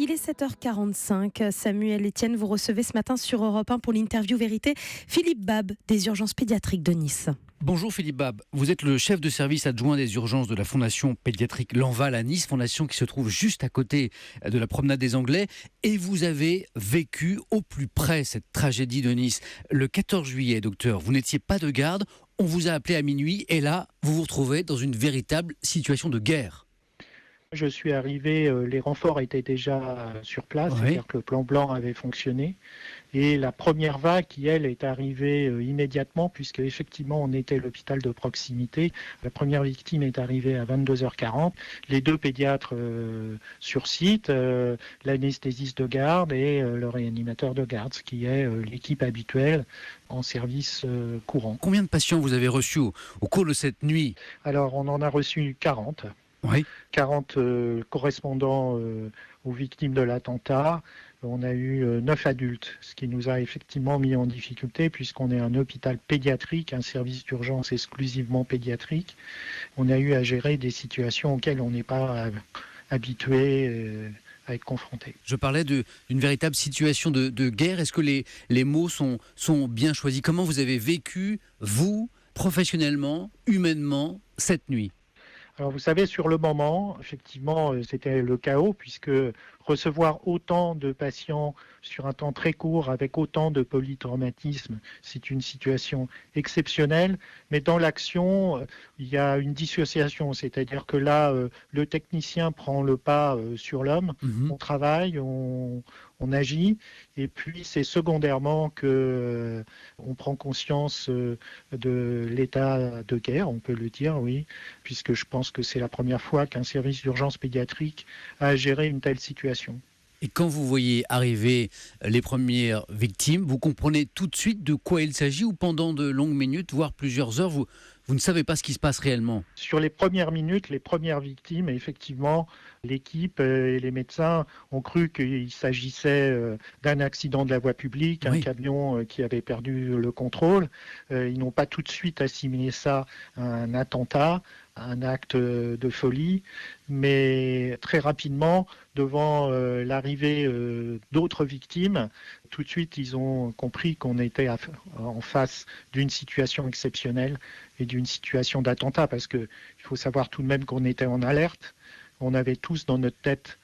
Il est 7h45. Samuel Etienne, vous recevez ce matin sur Europe 1 pour l'interview vérité Philippe Bab des urgences pédiatriques de Nice. Bonjour Philippe Bab, vous êtes le chef de service adjoint des urgences de la Fondation pédiatrique Lanval à Nice, fondation qui se trouve juste à côté de la promenade des Anglais, et vous avez vécu au plus près cette tragédie de Nice. Le 14 juillet, docteur, vous n'étiez pas de garde, on vous a appelé à minuit et là, vous vous retrouvez dans une véritable situation de guerre. Je suis arrivé, les renforts étaient déjà sur place, Oui. c'est-à-dire que le plan blanc avait fonctionné. Et la première vague, qui elle est arrivée immédiatement, puisque effectivement on était l'hôpital de proximité. La première victime est arrivée à 22h40. Les deux pédiatres sur site, l'anesthésiste de garde et le réanimateur de garde, ce qui est l'équipe habituelle en service courant. Combien de patients vous avez reçus au cours de cette nuit ? Alors on en a reçu 40. Oui. 40 correspondants aux victimes de l'attentat. On a eu 9 adultes, ce qui nous a effectivement mis en difficulté puisqu'on est un hôpital pédiatrique, un service d'urgence exclusivement pédiatrique. On a eu à gérer des situations auxquelles on n'est pas habitué à être confronté. Je parlais d'une véritable situation de guerre. Est-ce que les mots sont bien choisis ? Comment vous avez vécu, vous, professionnellement, humainement, cette nuit ? Alors vous savez, sur le moment, effectivement, c'était le chaos puisque recevoir autant de patients sur un temps très court avec autant de polytraumatisme, c'est une situation exceptionnelle. Mais dans l'action, il y a une dissociation, c'est-à-dire que là, le technicien prend le pas sur l'homme. On travaille, on agit, et puis c'est secondairement que on prend conscience de l'état de guerre, on peut le dire, oui, puisque je pense que c'est la première fois qu'un service d'urgence pédiatrique a géré une telle situation. Et quand vous voyez arriver les premières victimes, vous comprenez tout de suite de quoi il s'agit ou pendant de longues minutes, voire plusieurs heures, vous ne savez pas ce qui se passe réellement ? Sur les premières minutes, les premières victimes, effectivement, l'équipe et les médecins ont cru qu'il s'agissait d'un accident de la voie publique, un camion qui avait perdu le contrôle. Ils n'ont pas tout de suite assimilé ça à un attentat, un acte de folie, mais très rapidement, devant l'arrivée d'autres victimes, tout de suite ils ont compris qu'on était en face d'une situation exceptionnelle et d'une situation d'attentat, parce qu'il faut savoir tout de même qu'on était en alerte, on avait tous dans notre tête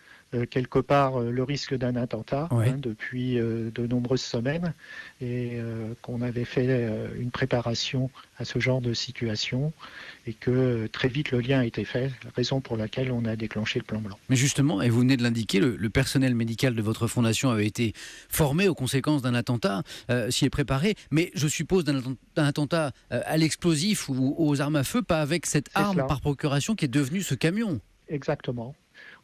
quelque part le risque d'un attentat depuis de nombreuses semaines, et qu'on avait fait une préparation à ce genre de situation et que très vite le lien a été fait, raison pour laquelle on a déclenché le plan blanc. Mais justement, et vous venez de l'indiquer, le personnel médical de votre fondation avait été formé aux conséquences d'un attentat, s'y est préparé, mais je suppose d'un attentat à l'explosif ou aux armes à feu, pas avec cette arme par procuration qui est devenue ce camion. Exactement.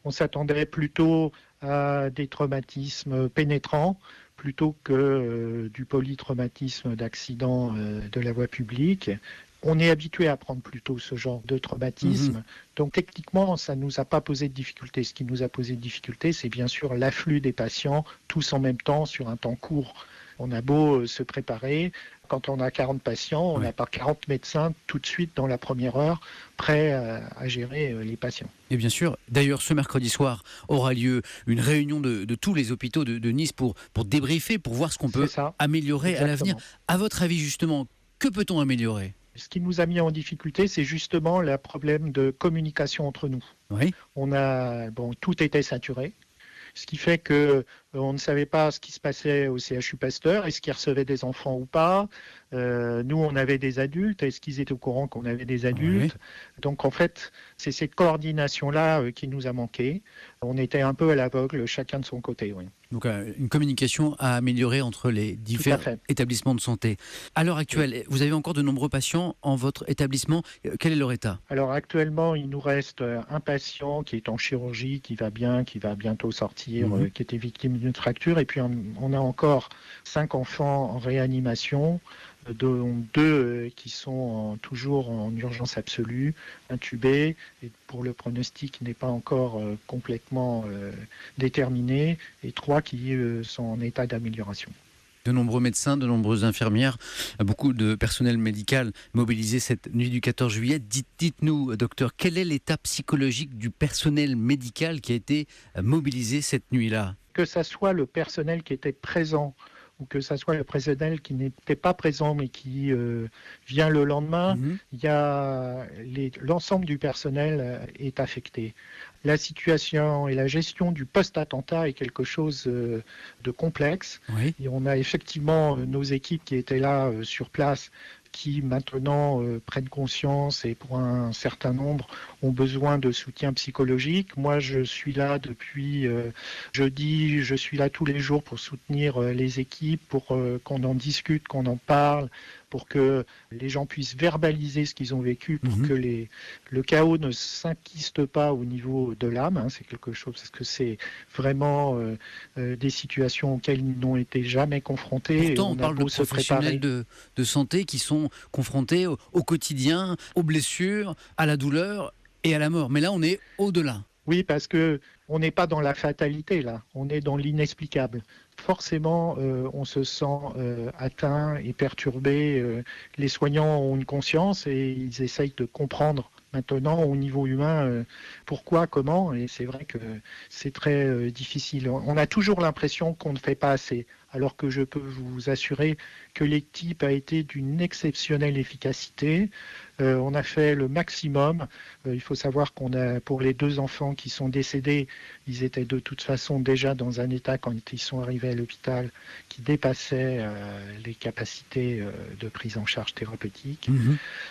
On s'attendait plutôt à des traumatismes pénétrants plutôt que du polytraumatisme d'accident de la voie publique. On est habitué à prendre plutôt ce genre de traumatisme. Donc techniquement, ça ne nous a pas posé de difficulté. Ce qui nous a posé de difficulté, c'est bien sûr l'afflux des patients, tous en même temps, sur un temps court. On a beau se préparer, quand on a 40 patients, on n'a pas 40 médecins tout de suite dans la première heure, prêts à gérer les patients. Et bien sûr, d'ailleurs ce mercredi soir aura lieu une réunion de tous les hôpitaux de Nice pour débriefer, pour voir ce qu'on peut améliorer à l'avenir. À votre avis justement, que peut-on améliorer ? Ce qui nous a mis en difficulté, c'est justement le problème de communication entre nous. Tout était saturé. Ce qui fait que on ne savait pas ce qui se passait au CHU Pasteur, est-ce qu'ils recevaient des enfants ou pas. Nous, on avait des adultes, est-ce qu'ils étaient au courant qu'on avait des adultes. Donc en fait, c'est cette coordination-là qui nous a manqué. On était un peu à l'aveugle, chacun de son côté. Oui. Donc une communication à améliorer entre les différents établissements de santé. À l'heure actuelle, vous avez encore de nombreux patients en votre établissement. Quel est leur état ? Alors actuellement, il nous reste un patient qui est en chirurgie, qui va bien, qui va bientôt sortir, qui était victime d'une fracture. Et puis on a encore 5 enfants en réanimation, dont 2 qui sont toujours en urgence absolue, intubés, et pour le pronostic qui n'est pas encore complètement déterminé, et 3 qui sont en état d'amélioration. De nombreux médecins, de nombreuses infirmières, beaucoup de personnel médical mobilisé cette nuit du 14 juillet. Dites-nous, docteur, quel est l'état psychologique du personnel médical qui a été mobilisé cette nuit-là ? Que ça soit le personnel qui était présent ou que ça soit le personnel qui n'était pas présent mais qui vient le lendemain, il y a l'ensemble du personnel est affecté. La situation et la gestion du post-attentat est quelque chose de complexe. Oui. Et on a effectivement nos équipes qui étaient là sur place qui maintenant prennent conscience et pour un certain nombre ont besoin de soutien psychologique. Moi, je suis là depuis jeudi, je suis là tous les jours pour soutenir les équipes, pour qu'on en discute, qu'on en parle, pour que les gens puissent verbaliser ce qu'ils ont vécu, pour que le chaos ne s'inquiste pas au niveau de l'âme. Hein, c'est quelque chose, parce que c'est vraiment des situations auxquelles ils n'ont été jamais confrontés. Pourtant, on parle de professionnels de santé qui sont confrontés au quotidien, aux blessures, à la douleur et à la mort. Mais là, on est au-delà. Oui, parce que on n'est pas dans la fatalité, là. On est dans l'inexplicable. Forcément, on se sent atteint et perturbé. Les soignants ont une conscience et ils essayent de comprendre maintenant au niveau humain pourquoi, comment. Et c'est vrai que c'est très difficile. On a toujours l'impression qu'on ne fait pas assez. Alors que je peux vous assurer que l'équipe a été d'une exceptionnelle efficacité. On a fait le maximum. Il faut savoir qu'on a, pour les 2 enfants qui sont décédés, ils étaient de toute façon déjà dans un état quand ils sont arrivés à l'hôpital qui dépassait les capacités de prise en charge thérapeutique.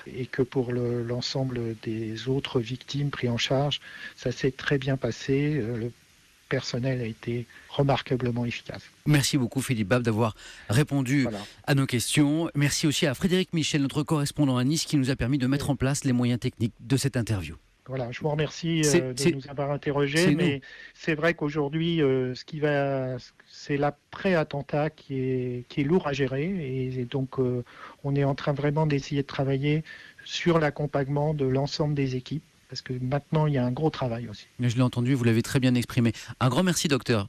Et que pour l'ensemble des autres victimes prises en charge, ça s'est très bien passé. Le personnel a été remarquablement efficace. Merci beaucoup Philippe Bab d'avoir répondu à nos questions. Merci aussi à Frédéric Michel, notre correspondant à Nice, qui nous a permis de mettre en place les moyens techniques de cette interview. Voilà, je vous remercie de nous avoir interrogés, mais c'est vrai qu'aujourd'hui, c'est l'après-attentat qui est lourd à gérer, et donc on est en train vraiment d'essayer de travailler sur l'accompagnement de l'ensemble des équipes, parce que maintenant il y a un gros travail aussi. Mais je l'ai entendu, vous l'avez très bien exprimé. Un grand merci docteur.